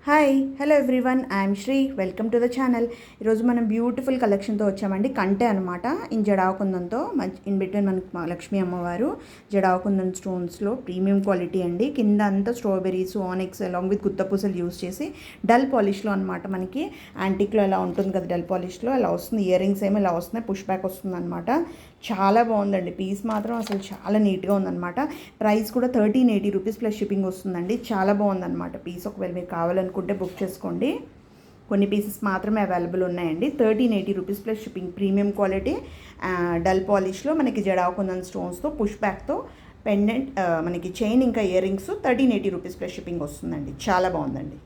Hi hello everyone, I'm Sri. Welcome to the channel. ఈరోజు మనం beautiful కలెక్షన్తో వచ్చామండి. కంటే అనమాట. ఇన్ జడాకుందంతో ఇన్ బిట్వీన్ మనకి లక్ష్మీ అమ్మవారు జడాకుందం స్టోన్స్లో ప్రీమియం క్వాలిటీ అండి. కింద అంతా స్ట్రాబెరీస్, ఆనిక్స్ అలాంగ్ విత్ గుత్తపూసలు యూస్ చేసి డల్ పాలిష్లో అనమాట. మనకి యాంటిక్లో ఎలా ఉంటుంది కదా, డల్ పాలిష్లో అలా వస్తుంది. ఇయర్ రింగ్స్ ఏమో ఇలా వస్తున్నాయి, పుష్ బ్యాక్ వస్తుంది అనమాట. చాలా బాగుందండి. పీస్ మాత్రం అసలు చాలా నీట్గా ఉందన్నమాట. ప్రైస్ కూడా 1380 రూపీస్ ప్లస్ షిప్పింగ్ వస్తుందండి. చాలా బాగుందన్నమాట పీస్. ఒకవేళ మీకు కావాలనుకుంటే బుక్ చేసుకోండి. కొన్ని పీసెస్ మాత్రమే అవైలబుల్ ఉన్నాయండి. 1380 rupees plus shipping. Premium quality dull పాలిష్లో మనకి జడాకుందన్ స్టోన్స్తో పుష్ బ్యాక్తో పెండెంట్, మనకి చైన్ ఇంకా earrings 1380 rupees plus shipping వస్తుందండి. చాలా బాగుందండి.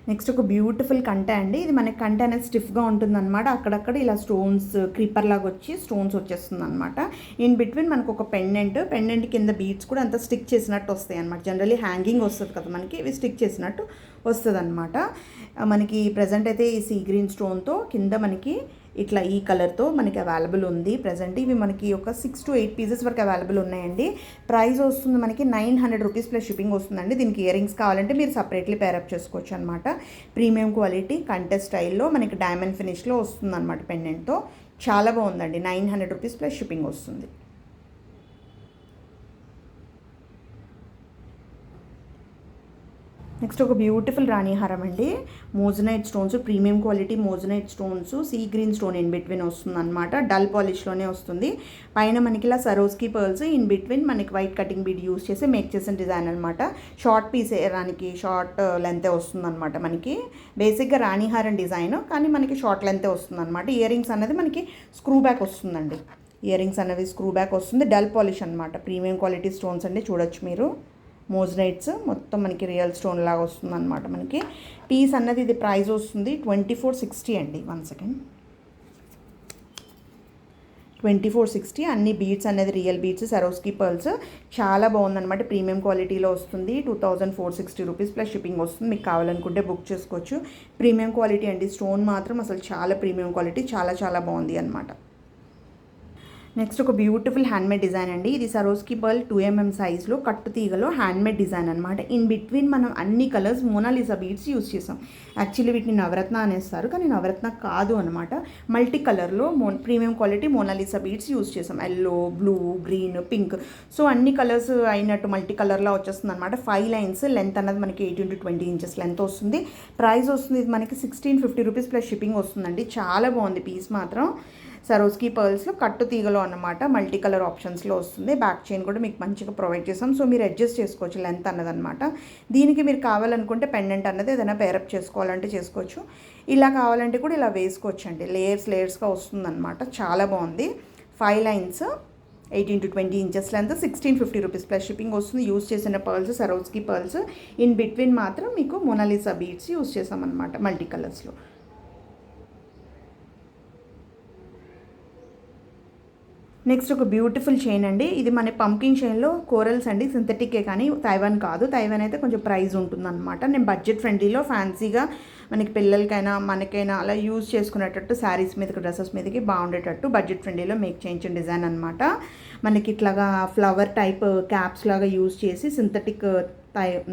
నెక్స్ట్ ఒక బ్యూటిఫుల్ కంటె అండి. ఇది మనకి కంటె అనేది స్టిఫ్గా ఉంటుందన్నమాట. అక్కడక్కడ ఇలా స్టోన్స్ క్రీపర్ లాగా వచ్చి స్టోన్స్ వచ్చేస్తుంది అనమాట. ఇన్ బిట్వీన్ మనకు ఒక పెండెంట్ కింద బీడ్స్ కూడా అంత స్టిక్ చేసినట్టు వస్తాయి అనమాట. జనరల్లీ హ్యాంగింగ్ వస్తుంది కదా మనకి, ఇవి స్టిక్ చేసినట్టు వస్తుంది అనమాట. మనకి ప్రజెంట్ అయితే ఈ సీ గ్రీన్ స్టోన్తో కింద మనకి ఇట్లా ఈ కలర్తో మనకి అవైలబుల్ ఉంది ప్రజెంట్. ఇవి మనకి ఒక 6 to 8 పీసెస్ వరకు అవైలబుల్ ఉన్నాయండి. ప్రైస్ వస్తుంది మనకి 900 రూపీస్ ప్లస్ షిప్పింగ్ వస్తుందండి. దీనికి ఇయర్ రింగ్స్ కావాలంటే మీరు సపరేట్లీ పేరప్ చేసుకోవచ్చు అనమాట. ప్రీమియం క్వాలిటీ కంటె స్టైల్లో మనకి డైమండ్ ఫినిష్లో వస్తుంది అనమాట పెండెంట్తో. చాలా బాగుందండి. 900 రూపీస్ ప్లస్ షిప్పింగ్ వస్తుంది. నెక్స్ట్ ఒక బ్యూటిఫుల్ రాణిహారం అండి. Moissanite stones, premium quality moissanite stones, sea green stone in between వస్తుంది అనమాట. డల్ పాలిష్లోనే వస్తుంది. పైన మనకి ఇలా సరోస్కి పర్ల్స్, ఇన్ బిట్వీన్ మనకి వైట్ కటింగ్ బీడ్ యూస్ చేసి మేక్ చేసిన డిజైన్ అనమాట. షార్ట్ పీస్ రానికి షార్ట్ లెంతే వస్తుంది అనమాట. మనకి బేసిక్గా రాణిహారం డిజైన్, కానీ మనకి షార్ట్ లెంతే వస్తుంది అనమాట. ఇయర్ రింగ్స్ అనేది మనకి స్క్రూ బ్యాక్ వస్తుందండి. ఇయర్ రింగ్స్ అనేవి స్క్రూ బ్యాక్ వస్తుంది. డల్ పాలిష్ అనమాట. ప్రీమియం క్వాలిటీ స్టోన్స్ అండి, చూడొచ్చు మీరు. మోజనైట్స్ మొత్తం మనకి రియల్ స్టోన్ లాగా వస్తుంది అనమాట. మనకి పీస్ అన్నది ఇది ప్రైస్ వస్తుంది 2460 అండి. 1 సెకండ్, 2460. అన్ని బీడ్స్ అనేది రియల్ బీడ్స్, సరోస్కి పర్ల్స్. చాలా బాగుందన్నమాట. ప్రీమియం క్వాలిటీలో వస్తుంది. 2460 రూపీస్ ప్లస్ షిప్పింగ్ వస్తుంది. మీకు కావాలనుకుంటే బుక్ చేసుకోవచ్చు. ప్రీమియం క్వాలిటీ అండి. స్టోన్ మాత్రం అసలు చాలా ప్రీమియం క్వాలిటీ, చాలా చాలా బాగుంది అనమాట. నెక్స్ట్ ఒక బ్యూటిఫుల్ హ్యాండ్మేడ్ డిజైన్ అండి. ఇది సరోస్కి పర్ల్ 2mm సైజ్లో కట్టు తీగలో హ్యాండ్మేడ్ డిజైన్ అనమాట. ఇన్ బిట్వీన్ మనం అన్ని కలర్స్ మోనాలిసా బీడ్స్ యూస్ చేసాం. యాక్చువల్లీ వీటిని నవరత్న అనేస్తారు, కానీ నవరత్న కాదు అనమాట. మల్టీ కలర్లో premium quality Mona Lisa beads use చేసాం. Yellow, blue, green, pink. So అన్ని కలర్స్ అయినట్టు మల్టీ కలర్లో వచ్చేస్తుంది అనమాట. 5 లైన్స్ లెంత్ అన్నది మనకి 18 to 20 ఇంచెస్ లెంత్ వస్తుంది. ప్రైస్ వస్తుంది ఇది మనకి 1650 రూపీస్ ప్లస్ షిప్పింగ్ వస్తుందండి. చాలా బాగుంది పీస్ మాత్రం. సరోస్కి పర్ల్స్లో కట్టు తీగలో అన్నమాట. మల్టీ కలర్ ఆప్షన్స్లో వస్తుంది. బ్యాక్ చైన్ కూడా మీకు మంచిగా ప్రొవైడ్ చేస్తాం. సో మీరు అడ్జస్ట్ చేసుకోవచ్చు లెంత్ అన్నదన్నమాట. దీనికి మీరు కావాలనుకుంటే పెండెంట్ అన్నది ఏదైనా పేరప్ చేసుకోవాలంటే చేసుకోవచ్చు. ఇలా కావాలంటే కూడా ఇలా వేసుకోవచ్చు అండి. లేయర్స్గా వస్తుందన్నమాట. చాలా బాగుంది. 5 lines 18 to 20 inches length, 1650 rupees plus shipping వస్తుంది. యూస్ చేసిన పర్ల్స్ సరోస్కి పర్ల్స్. ఇన్ బిట్వీన్ మాత్రం మీకు మోనాలిసా బీడ్స్ యూస్ చేసామన్నమాట మల్టీ కలర్స్లో. నెక్స్ట్ ఒక బ్యూటిఫుల్ చైన్ అండి. ఇది మన పంకింగ్ చైన్లో కోరల్స్ అండి, సింథటికే కానీ తైవాన్ కాదు. తైవాన్ అయితే కొంచెం ప్రైస్ ఉంటుందన్నమాట. నేను బడ్జెట్ ఫ్రెండ్లీలో ఫ్యాన్సీగా మనకి పిల్లలకైనా మనకైనా అలా యూజ్ చేసుకునేటట్టు శారీస్ మీదకి, డ్రెస్సెస్ మీదకి బాగుండేటట్టు బడ్జెట్ ఫ్రెండ్లీలో మేక్ చేయించిన డిజైన్ అనమాట. మనకి ఇట్లాగా ఫ్లవర్ టైప్ క్యాప్స్ లాగా యూజ్ చేసి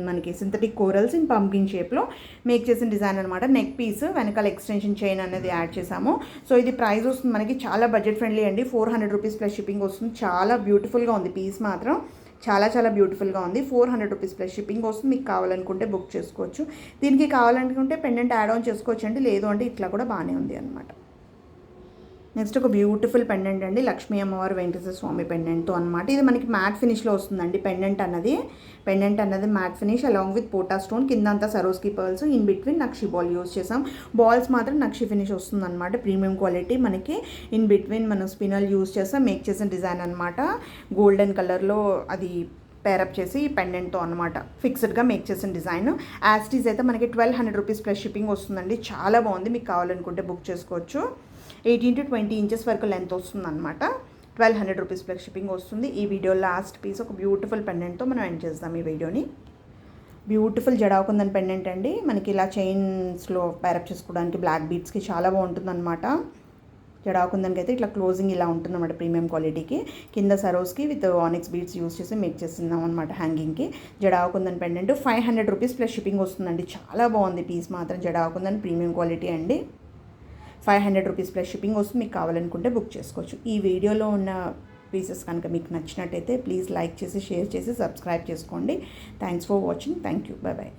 మనకి సింథటిక్ కోరల్స్ ఇన్ పంకిన్ షేప్లో మేక్ చేసిన డిజైన్ అనమాట. నెక్ పీస్ వెనకాల ఎక్స్టెన్షన్ చైన్ అనేది యాడ్ చేసాము. సో ఇది ప్రైస్ వస్తుంది మనకి చాలా బడ్జెట్ ఫ్రెండ్లీ అండి. 400 రూపీస్ ప్లస్ షిప్పింగ్ వస్తుంది. చాలా బ్యూటిఫుల్గా ఉంది పీస్ మాత్రం. చాలా చాలా బ్యూటిఫుల్గా ఉంది. 400 రూపీస్ ప్లస్ షిప్పింగ్ వస్తుంది. మీకు కావాలనుకుంటే బుక్ చేసుకోవచ్చు. దీనికి కావాలనుకుంటే పెండెంట్ యాడ్ ఆన్ చేసుకోవచ్చు అండి. లేదు అంటే ఇట్లా కూడా బాగానే ఉంది అనమాట. నెక్స్ట్ ఒక బ్యూటిఫుల్ పెండెంట్ అండి. లక్ష్మీ అమ్మవారు వెంకటేశ్వర స్వామి పెండెంట్తో అనమాట. ఇది మనకి మ్యాట్ ఫినిష్లో వస్తుందండి. పెండెంట్ అన్నది మ్యాట్ ఫినిష్ అలాంగ్ విత్ పోటా స్టోన్. కింద అంతా సరోస్కి పర్ల్స్, ఇన్ బిట్వీన్ నక్షి బాల్ యూస్ చేసాం. బాల్స్ మాత్రం నక్షి ఫినిష్ వస్తుంది అనమాట. ప్రీమియం క్వాలిటీ మనకి. ఇన్ బిట్వీన్ మనం స్పినల్ యూస్ చేస్తాం. మేక్ చేసిన డిజైన్ అనమాట. గోల్డెన్ కలర్లో అది పేరప్ చేసి పెండెంట్తో అనమాట ఫిక్స్డ్గా మేక్ చేసిన డిజైన్. యాస్టీస్ అయితే మనకి 1200 రూపీస్ ప్లస్ షిప్పింగ్ వస్తుందండి. చాలా బాగుంది. మీకు కావాలనుకుంటే బుక్ చేసుకోవచ్చు. 18 to 20 ఇంచెస్ వరకు లెంత్ వస్తుంది అనమాట. 1200 రూపీస్ ప్లస్ షిప్పింగ్ వస్తుంది. ఈ వీడియో లాస్ట్ పీస్ ఒక బ్యూటిఫుల్ పెండెంట్తో మనం ఎండ్ చేద్దాం ఈ వీడియోని. బ్యూటిఫుల్ జడాకుందని పెండెంట్ అండి. మనకి ఇలా చైన్స్లో పేరప్ చేసుకోవడానికి బ్లాక్ బీడ్స్కి చాలా బాగుంటుంది అనమాట. జడాకుందన్కి అయితే ఇట్లా క్లోజింగ్ ఇలా ఉంటుందన్నమాట ప్రీమియం క్వాలిటీకి. కింద సరోస్కి విత్ ఆనిక్స్ బీడ్స్ యూస్ చేసి మేక్ చేస్తున్నాం అనమాట హ్యాంగింగ్కి. జడాకుందన్ పెండెంట్ 500 రూపీస్ ప్లస్ షిప్పింగ్ వస్తుందండి. చాలా బాగుంది పీస్ మాత్రం. జడాకుందన్ ప్రీమియం క్వాలిటీ అండి. 500 రూపీస్ ప్లస్ షిప్పింగ్ వస్తుంది. మీకు కావాలనుకుంటే బుక్ చేసుకోవచ్చు. ఈ వీడియోలో ఉన్న పీసెస్ కనుక మీకు నచ్చినట్టయితే ప్లీజ్ లైక్ చేసి, షేర్ చేసి, సబ్స్క్రైబ్ చేసుకోండి. Thanks for watching. Thank you. Bye bye.